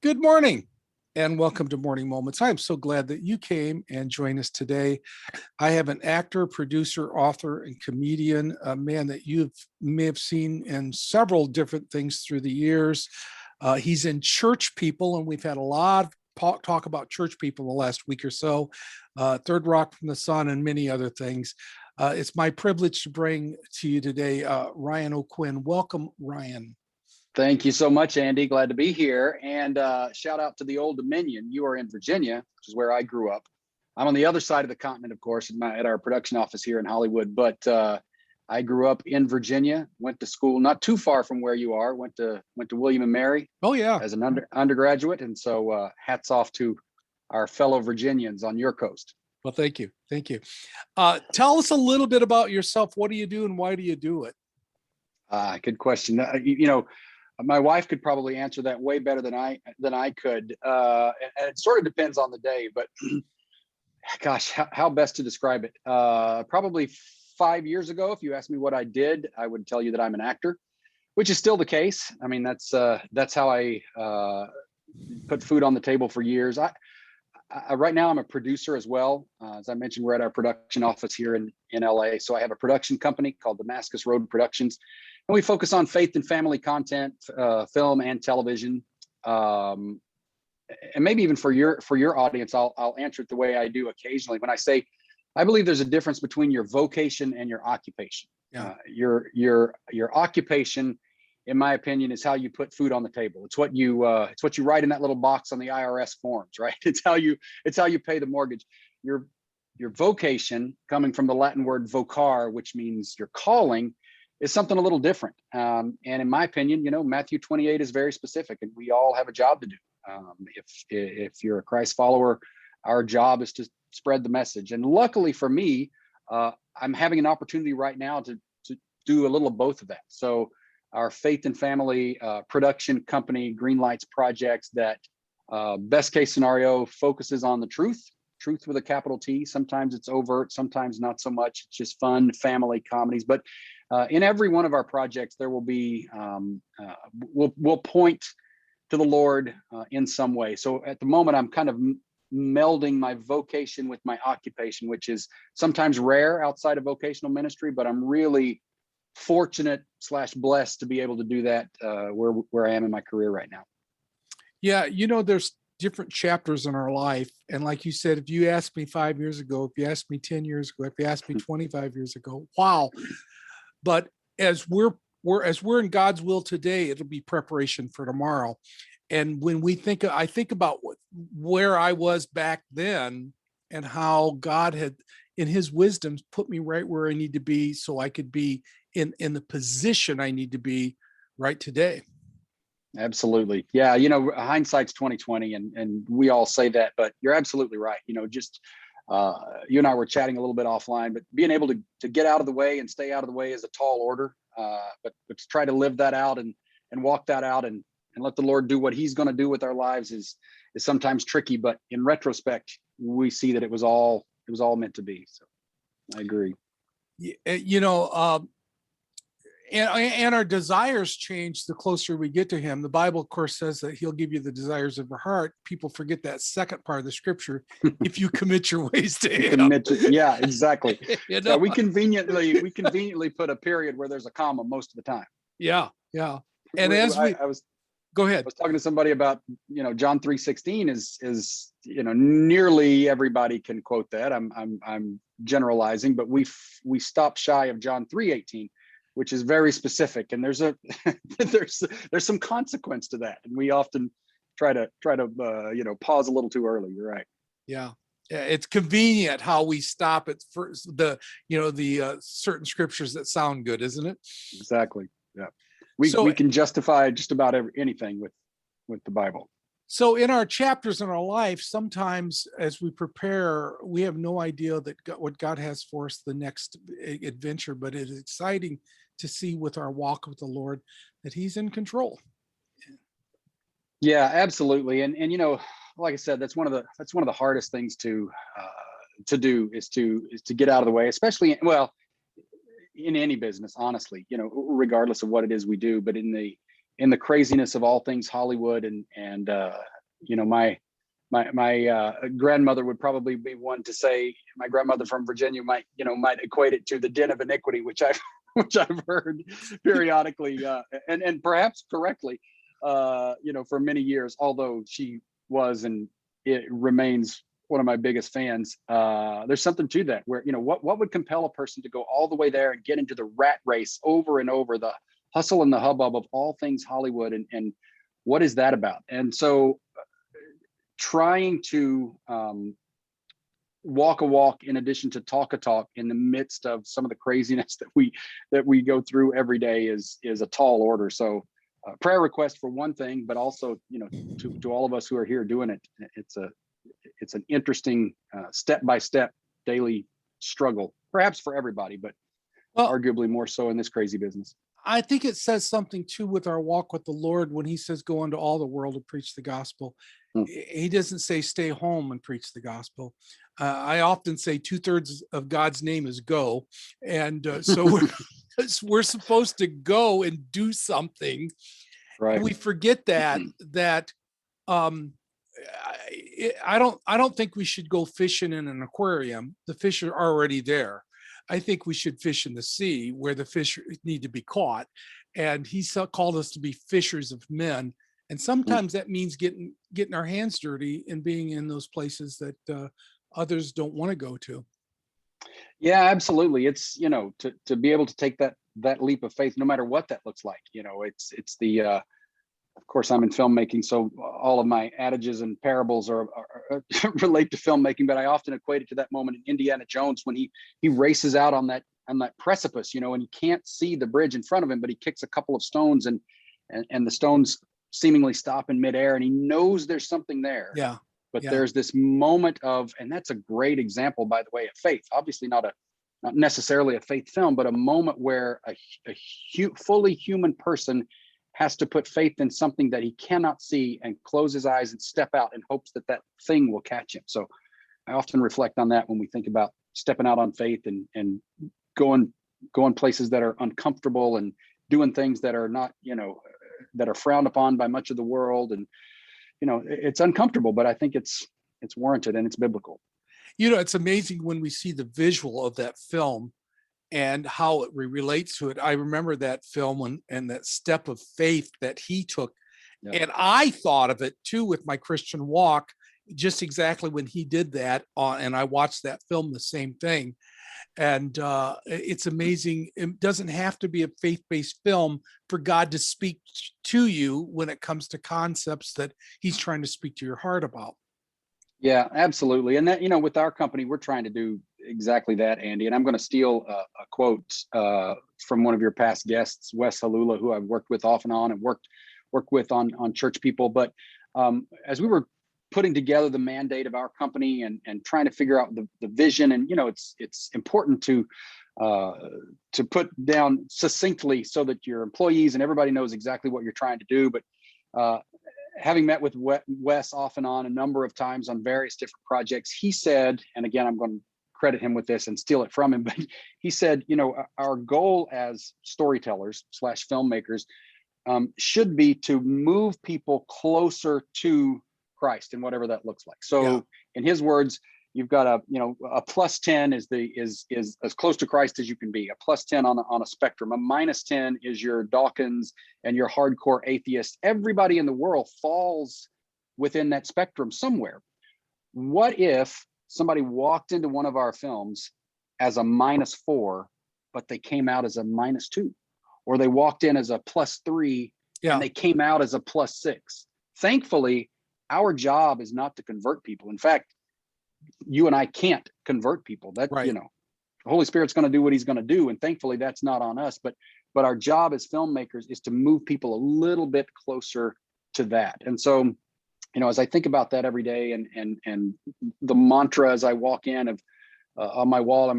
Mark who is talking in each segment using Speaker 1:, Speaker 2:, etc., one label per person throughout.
Speaker 1: Good morning and welcome to Morning Moments. I'm so glad that you came and joined us today. I have an actor, producer, author, and comedian, a man that you may have seen in several different things through the years. He's in Church People, and we've had a lot of talk about Church People the last week or so, Third Rock from the Sun, and many other things. It's my privilege to bring to you today Ryan O'Quinn. Welcome, Ryan.
Speaker 2: Thank you so much, Andy. Glad to be here. And shout out to the Old Dominion. You are in Virginia, which is where I grew up. I'm on the other side of the continent, of course, at our production office here in Hollywood. But I grew up in Virginia, went to school not too far from where you are, went to William and Mary.
Speaker 1: Oh, yeah.
Speaker 2: As an undergraduate. And so hats off to our fellow Virginians on your coast.
Speaker 1: Well, thank you. Thank you. Tell us a little bit about yourself. What do you do and why do you do it?
Speaker 2: Good question. My wife could probably answer that way better than I could. And it sort of depends on the day, but gosh, how best to describe it? Probably 5 years ago, if you asked me what I did, I would tell you that I'm an actor, which is still the case. I mean, that's how I put food on the table for years. Right now I'm a producer as well. As I mentioned, we're at our production office here in LA. So I have a production company called Damascus Road Productions. And we focus on faith and family content, film and television. And maybe even for your audience, I'll answer it the way I do occasionally when I say, I believe there's a difference between your vocation and your occupation.
Speaker 1: Yeah.
Speaker 2: Your occupation, in my opinion, is how you put food on the table. It's what you write in that little box on the IRS forms, right? It's how you pay the mortgage. Your vocation, coming from the Latin word vocar, which means your calling, is something a little different. And in my opinion, Matthew 28 is very specific, and we all have a job to do. If you're a Christ follower, our job is to spread the message. And luckily for me, I'm having an opportunity right now to do a little of both of that. So our faith and family production company greenlights projects that best case scenario focuses on the truth with a capital T. Sometimes it's overt, sometimes not so much. It's just fun family comedies. But in every one of our projects, there will be, we'll point to the Lord in some way. So at the moment, I'm kind of melding my vocation with my occupation, which is sometimes rare outside of vocational ministry, but I'm really fortunate / blessed to be able to do that where I am in my career right now.
Speaker 1: Yeah, there's different chapters in our life. And like you said, if you asked me 5 years ago, if you asked me 10 years ago, if you asked me 25 years ago, wow. But as we're in God's will today, it'll be preparation for tomorrow. And when I think about where I was back then and how God had, in his wisdom, put me right where I need to be so I could be in the position I need to be right today.
Speaker 2: Absolutely. Yeah. Hindsight's 2020 and we all say that, but you're absolutely right. Just you and I were chatting a little bit offline, but being able to get out of the way and stay out of the way is a tall order. But to try to live that out and walk that out and let the Lord do what he's going to do with our lives is sometimes tricky, but in retrospect, we see that it was all meant to be. So I agree.
Speaker 1: And our desires change the closer we get to him. The Bible, of course, says that he'll give you the desires of your heart. People forget that second part of the scripture. If you commit your ways to him.
Speaker 2: Yeah, exactly. Yeah, we conveniently put a period where there's a comma most of the time.
Speaker 1: Yeah. And go ahead.
Speaker 2: I was talking to somebody about, John 3:16 is nearly everybody can quote that. I'm generalizing, but we stop shy of John 3:18. Which is very specific, and there's some consequence to that, and we often try to pause a little too early. You're right.
Speaker 1: Yeah, it's convenient how we stop at first the certain scriptures that sound good, isn't it?
Speaker 2: Exactly. Yeah, we can justify just about anything with the Bible.
Speaker 1: So in our chapters in our life, sometimes as we prepare, we have no idea what God has for us the next adventure, but it is exciting to see with our walk with the Lord that he's in control.
Speaker 2: Yeah, absolutely. And like I said, that's one of the hardest things to do is to get out of the way, especially in any business, honestly, regardless of what it is we do, but in the craziness of all things Hollywood and my grandmother would probably be one to say, my grandmother from Virginia might equate it to the den of iniquity, which I've heard periodically, and perhaps correctly, for many years, although she was and it remains one of my biggest fans. There's something to that where, what would compel a person to go all the way there and get into the rat race over and over, the hustle and the hubbub of all things Hollywood, and what is that about? And so trying to walk a walk in addition to talk a talk in the midst of some of the craziness that we go through every day is a tall order. So prayer request for one thing, but also, to all of us who are here doing it, it's an interesting step-by-step daily struggle, perhaps for everybody, but arguably more so in this crazy business.
Speaker 1: I think it says something too with our walk with the Lord when he says, go into all the world and preach the gospel. He doesn't say stay home and preach the gospel. I often say 2/3 of God's name is go. And so we're supposed to go and do something.
Speaker 2: Right.
Speaker 1: And we forget that I don't think we should go fishing in an aquarium. The fish are already there. I think we should fish in the sea where the fish need to be caught. And he called us to be fishers of men. And sometimes that means getting our hands dirty and being in those places that others don't want to go to.
Speaker 2: Yeah, absolutely. It's, to be able to take that leap of faith, no matter what that looks like. It's the of course, I'm in filmmaking, so all of my adages and parables are relate to filmmaking, but I often equate it to that moment in Indiana Jones when he races out on that precipice, and he can't see the bridge in front of him, but he kicks a couple of stones and the stones seemingly stop in midair, and he knows there's something there.
Speaker 1: Yeah.
Speaker 2: But there's this moment of, and that's a great example, by the way, of faith. Obviously not necessarily a faith film, but a moment where a fully human person has to put faith in something that he cannot see and close his eyes and step out in hopes that thing will catch him. So I often reflect on that when we think about stepping out on faith and going places that are uncomfortable and doing things that are not, that are frowned upon by much of the world. And, it's uncomfortable, but I think it's warranted and it's biblical.
Speaker 1: It's amazing when we see the visual of that film and how it relates to it. I remember that film and that step of faith that he took. Yeah. And I thought of it too with my Christian walk, just exactly when he did that. And I watched that film, the same thing. And it's amazing. It doesn't have to be a faith-based film for God to speak to you when it comes to concepts that he's trying to speak to your heart about.
Speaker 2: Yeah, absolutely. And that, with our company, we're trying to do exactly that, Andy. And I'm going to steal a quote from one of your past guests, Wes Halula, who I've worked with off and on and worked with on church people. But as we were putting together the mandate of our company and trying to figure out the vision, and it's important to put down succinctly so that your employees and everybody knows exactly what you're trying to do. But having met with Wes off and on a number of times on various different projects, he said, and again, I'm going to credit him with this and steal it from him, but he said, our goal as storytellers / filmmakers should be to move people closer to Christ and whatever that looks like. So in his words, you've got a +10 is as close to Christ as you can be. A +10 on a spectrum. A -10 is your Dawkins and your hardcore atheist. Everybody in the world falls within that spectrum somewhere. What if somebody walked into one of our films as a -4, but they came out as a -2, or they walked in as a +3 and they came out as a +6? Thankfully, our job is not to convert people. In fact, you and I can't convert people. That right. The Holy Spirit's going to do what he's going to do, and thankfully that's not on us. But our job as filmmakers is to move people a little bit closer to that. And so, as I think about that every day, and the mantra as I walk in of on my wall,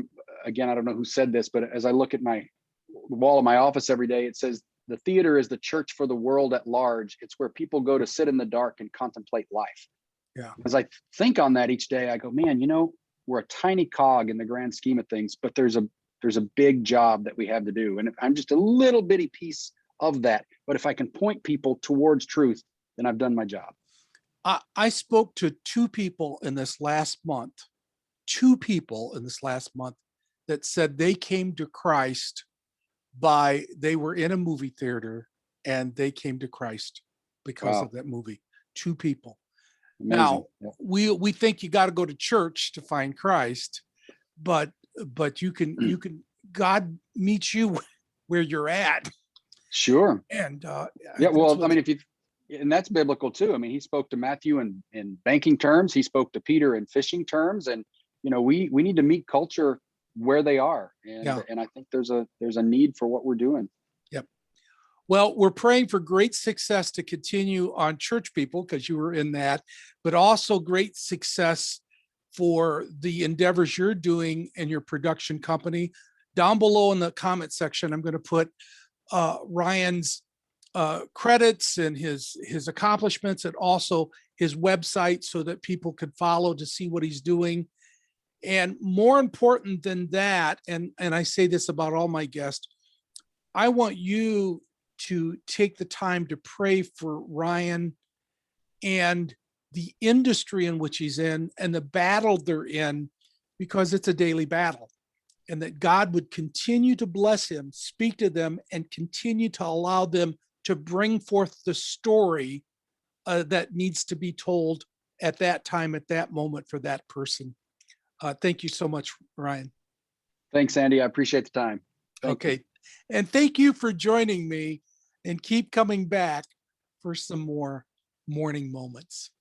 Speaker 2: I don't know who said this, but as I look at the wall of my office every day, it says, "The theater is the church for the world at large. It's where people go to sit in the dark and contemplate life." Yeah. As I think on that each day, I go, man, we're a tiny cog in the grand scheme of things, but there's a big job that we have to do. And I'm just a little bitty piece of that. But if I can point people towards truth, then I've done my job.
Speaker 1: I spoke to two people in this last month, that said they came to Christ they were in a movie theater and they came to Christ because
Speaker 2: Wow,
Speaker 1: of that movie. Two people.
Speaker 2: amazing.
Speaker 1: Now,
Speaker 2: Yeah.
Speaker 1: we think you got to go to church to find Christ, but you can God meets you where you're at,
Speaker 2: Sure.
Speaker 1: and
Speaker 2: Yeah.
Speaker 1: that's
Speaker 2: Well, I
Speaker 1: what.
Speaker 2: mean, and that's biblical too. I mean, he spoke to Matthew in banking terms. He spoke to Peter in fishing terms, and we need to meet culture where they are,
Speaker 1: Yeah.
Speaker 2: and I think there's a need for what we're doing.
Speaker 1: Yep. Well, we're praying for great success to continue on Church People because you were in that, but also great success for the endeavors you're doing in your production company. Down below in the comment section, I'm going to put Ryan's credits and his accomplishments, and also his website so that people could follow to see what he's doing. And more important than that, and I say this about all my guests, I want you to take the time to pray for Ryan and the industry in which he's in and the battle they're in, because it's a daily battle. And that God would continue to bless him, speak to them, and continue to allow them to bring forth the story that needs to be told at that time, at that moment for that person. Thank you so much, Ryan.
Speaker 2: Thanks, Andy. I appreciate the time. Thank you.
Speaker 1: Okay. And thank you for joining me, and keep coming back for some more morning moments.